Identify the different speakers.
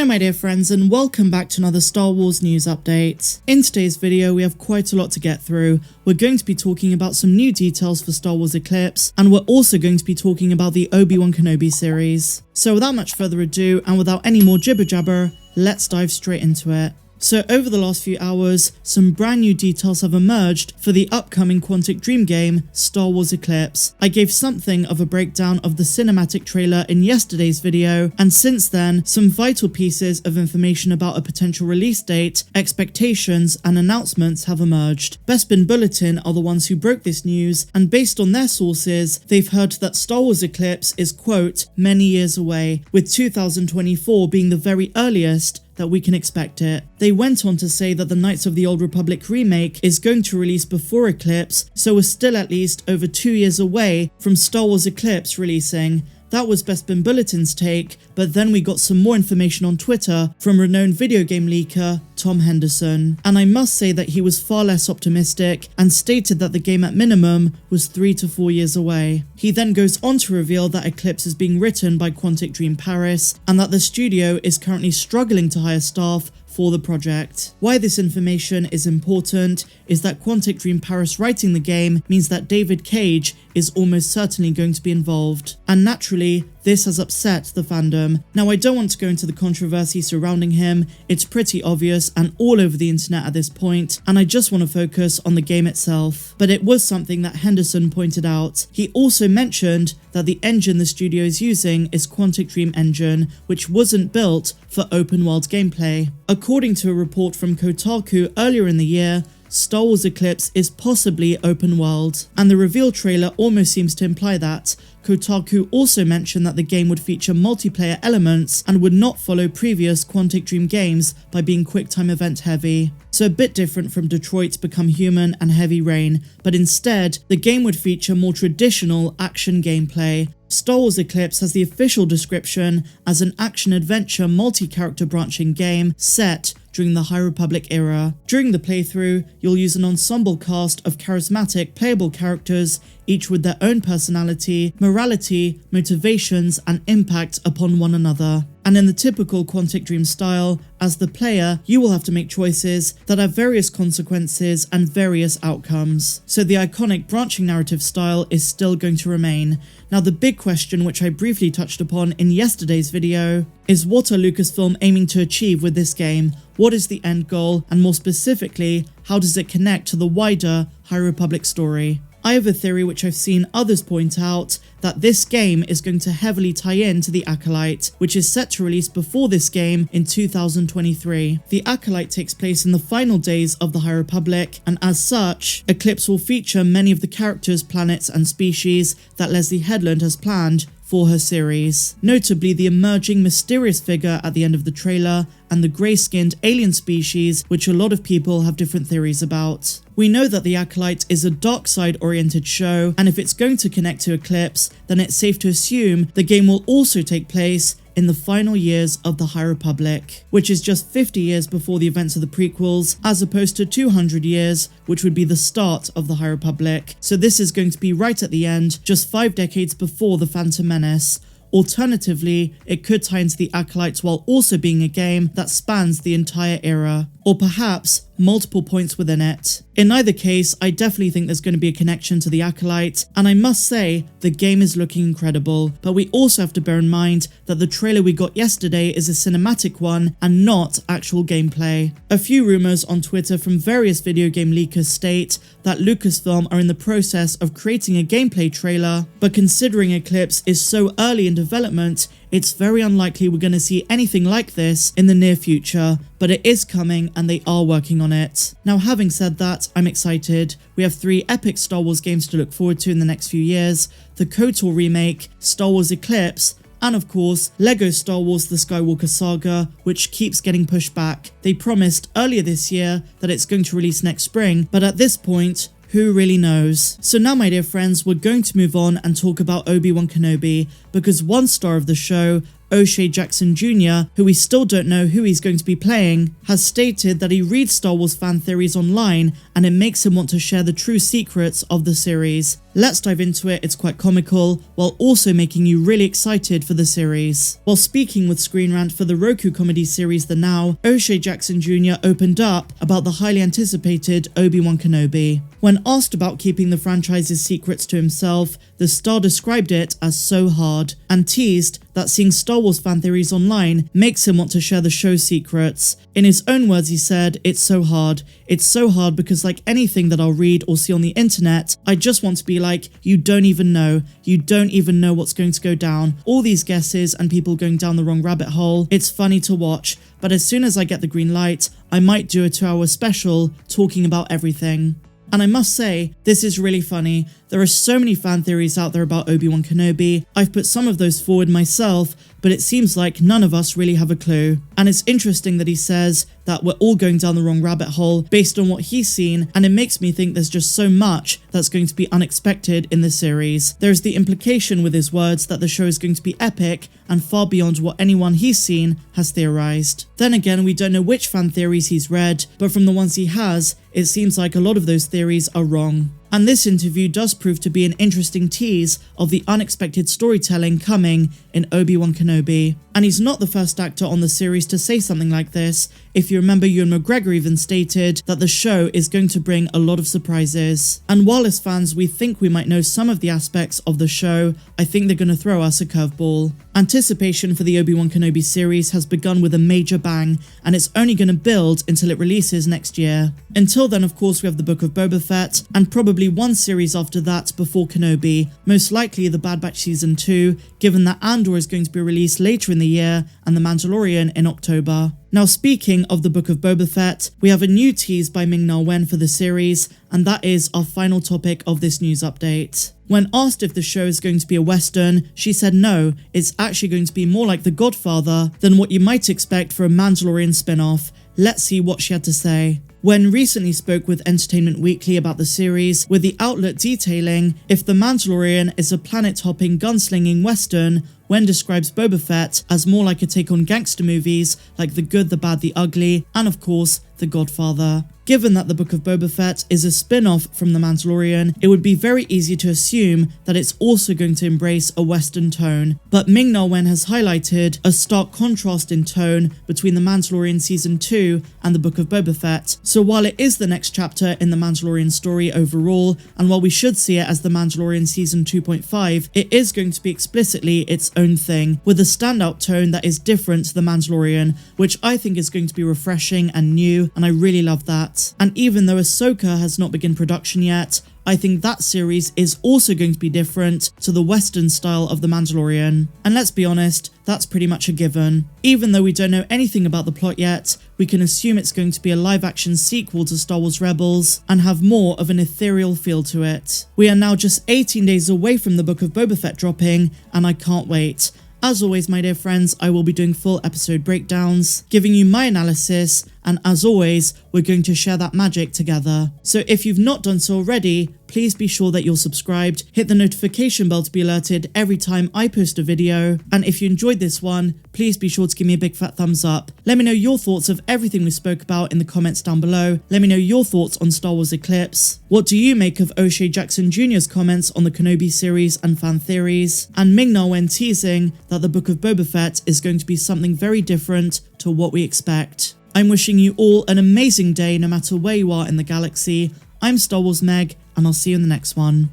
Speaker 1: my dear friends, and welcome back to another Star Wars news update. In today's video we have quite a lot to get through. We're going to be talking about some new details for Star Wars Eclipse, and we're also going to be talking about the Obi-Wan Kenobi series. So without much further ado, and without any more jibber jabber, let's dive straight into it. So over the last few hours, some brand new details have emerged for the upcoming Quantic Dream game, Star Wars Eclipse. I gave something of a breakdown of the cinematic trailer in yesterday's video, and since then, some vital pieces of information about a potential release date, expectations, and announcements have emerged. Bespin Bulletin are the ones who broke this news, and based on their sources, they've heard that Star Wars Eclipse is, quote, many years away, with 2024 being the very earliest that we can expect it. They went on to say that the Knights of the Old Republic remake is going to release before Eclipse, so we're still at least over 2 years away from Star Wars Eclipse releasing. That was Bespin Bulletin's take, but then we got some more information on Twitter from renowned video game leaker Tom Henderson, and I must say that he was far less optimistic and stated that the game at minimum was 3 to 4 years away. He then goes on to reveal that Eclipse is being written by Quantic Dream Paris and that the studio is currently struggling to hire staff for the project. Why this information is important is that Quantic Dream Paris writing the game means that David Cage is almost certainly going to be involved, and naturally this has upset the fandom. Now, I don't want to go into the controversy surrounding him, it's pretty obvious and all over the internet at this point, and I just want to focus on the game itself. But it was something that Henderson pointed out. He also mentioned that the engine the studio is using is Quantic Dream engine, which wasn't built for open world gameplay. According to a report from Kotaku earlier in the year, Star Wars Eclipse is possibly open world, and the reveal trailer almost seems to imply that. Kotaku also mentioned that the game would feature multiplayer elements and would not follow previous Quantic Dream games by being QuickTime event heavy. So a bit different from Detroit's Become Human and Heavy Rain, but instead, the game would feature more traditional action gameplay. Star Wars Eclipse has the official description as an action-adventure multi-character branching game set during the High Republic era. During the playthrough, you'll use an ensemble cast of charismatic playable characters, each with their own personality, morality, motivations, and impact upon one another. And in the typical Quantic Dream style, as the player, you will have to make choices that have various consequences and various outcomes. So the iconic branching narrative style is still going to remain. Now, the big question, which I briefly touched upon in yesterday's video, is what are Lucasfilm aiming to achieve with this game? What is the end goal? And more specifically, how does it connect to the wider High Republic story? I have a theory which I've seen others point out, that this game is going to heavily tie in to the Acolyte, which is set to release before this game in 2023. The Acolyte takes place in the final days of the High Republic, and as such, Eclipse will feature many of the characters, planets, and species that Leslie Headland has planned for her series. Notably, the emerging mysterious figure at the end of the trailer and the grey-skinned alien species, which a lot of people have different theories about. We know that the Acolyte is a dark side-oriented show, and if it's going to connect to Eclipse, then it's safe to assume the game will also take place in the final years of the High Republic, which is just 50 years before the events of the prequels, as opposed to 200 years, which would be the start of the High Republic. So this is going to be right at the end, just 5 decades before the Phantom Menace. Alternatively, it could tie into the Acolytes while also being a game that spans the entire era, or perhaps multiple points within it. In either case, I definitely think there's going to be a connection to the Acolyte, and I must say, the game is looking incredible, but we also have to bear in mind that the trailer we got yesterday is a cinematic one and not actual gameplay. A few rumours on Twitter from various video game leakers state that Lucasfilm are in the process of creating a gameplay trailer, but considering Eclipse is so early in development, it's very unlikely we're going to see anything like this in the near future, but it is coming and they are working on it. Now, having said that, I'm excited. We have 3 epic Star Wars games to look forward to in the next few years: the KOTOR remake, Star Wars Eclipse, and of course, LEGO Star Wars The Skywalker Saga, which keeps getting pushed back. They promised earlier this year that it's going to release next spring, but at this point, Who really knows? So now, my dear friends, we're going to move on and talk about Obi-Wan Kenobi, because one star of the show, O'Shea Jackson Jr., who we still don't know who he's going to be playing, has stated that he reads Star Wars fan theories online and it makes him want to share the true secrets of the series. Let's dive into it. It's quite comical, while also making you really excited for the series. While speaking with Screen Rant for the Roku comedy series The Now, O'Shea Jackson Jr. opened up about the highly anticipated Obi-Wan Kenobi. When asked about keeping the franchise's secrets to himself, the star described it as so hard, and teased that seeing Star Wars fan theories online makes him want to share the show's secrets. In his own words, he said, "It's so hard. It's so hard because like anything that I'll read or see on the internet, I just want to be like, you don't even know. You don't even know what's going to go down. All these guesses and people going down the wrong rabbit hole. It's funny to watch. But as soon as I get the green light, I might do a 2-hour special talking about everything." And I must say, this is really funny. There are so many fan theories out there about Obi-Wan Kenobi. I've put some of those forward myself, but it seems like none of us really have a clue. And it's interesting that he says that we're all going down the wrong rabbit hole based on what he's seen, and it makes me think there's just so much that's going to be unexpected in the series. There's the implication with his words that the show is going to be epic and far beyond what anyone he's seen has theorized. Then again, we don't know which fan theories he's read, but from the ones he has, it seems like a lot of those theories are wrong. And this interview does prove to be an interesting tease of the unexpected storytelling coming in Obi-Wan Kenobi. And he's not the first actor on the series to say something like this. If you remember, Ewan McGregor even stated that the show is going to bring a lot of surprises. And while as fans we think we might know some of the aspects of the show, I think they're going to throw us a curveball. Anticipation for the Obi-Wan Kenobi series has begun with a major bang, and it's only going to build until it releases next year. Until then, of course, we have the Book of Boba Fett, and probably one series after that before Kenobi, most likely the Bad Batch Season 2, given that Andor is going to be released later in the year, and the Mandalorian in October. Now, speaking of the Book of Boba Fett, we have a new tease by Ming-Na Wen for the series, and that is our final topic of this news update. When asked if the show is going to be a Western, she said no, it's actually going to be more like The Godfather than what you might expect for a Mandalorian spin-off. Let's see what she had to say. Wen recently spoke with Entertainment Weekly about the series, with the outlet detailing if The Mandalorian is a planet-hopping gunslinging Western. Wen describes Boba Fett as more like a take on gangster movies like The Good, the Bad, the Ugly, and of course, The Godfather. Given that the Book of Boba Fett is a spin-off from The Mandalorian, it would be very easy to assume that it's also going to embrace a Western tone. But Ming-Na Wen has highlighted a stark contrast in tone between The Mandalorian Season 2 and the Book of Boba Fett. So while it is the next chapter in the Mandalorian story overall, and while we should see it as The Mandalorian Season 2.5, it is going to be explicitly its own thing, with a standout tone that is different to The Mandalorian, which I think is going to be refreshing and new, and I really love that. And even though Ahsoka has not begun production yet, I think that series is also going to be different to the Western style of The Mandalorian. And let's be honest, that's pretty much a given. Even though we don't know anything about the plot yet, we can assume it's going to be a live-action sequel to Star Wars Rebels and have more of an ethereal feel to it. We are now just 18 days away from the Book of Boba Fett dropping, and I can't wait. As always, my dear friends, I will be doing full episode breakdowns, giving you my analysis, and as always, we're going to share that magic together. So if you've not done so already, please be sure that you're subscribed, hit the notification bell to be alerted every time I post a video, and if you enjoyed this one, please be sure to give me a big fat thumbs up. Let me know your thoughts of everything we spoke about in the comments down below. Let me know your thoughts on Star Wars Eclipse. What do you make of O'Shea Jackson Jr.'s comments on the Kenobi series and fan theories? And Ming-Na Wen teasing that the Book of Boba Fett is going to be something very different to what we expect. I'm wishing you all an amazing day no matter where you are in the galaxy. I'm Star Wars Meg, and I'll see you in the next one.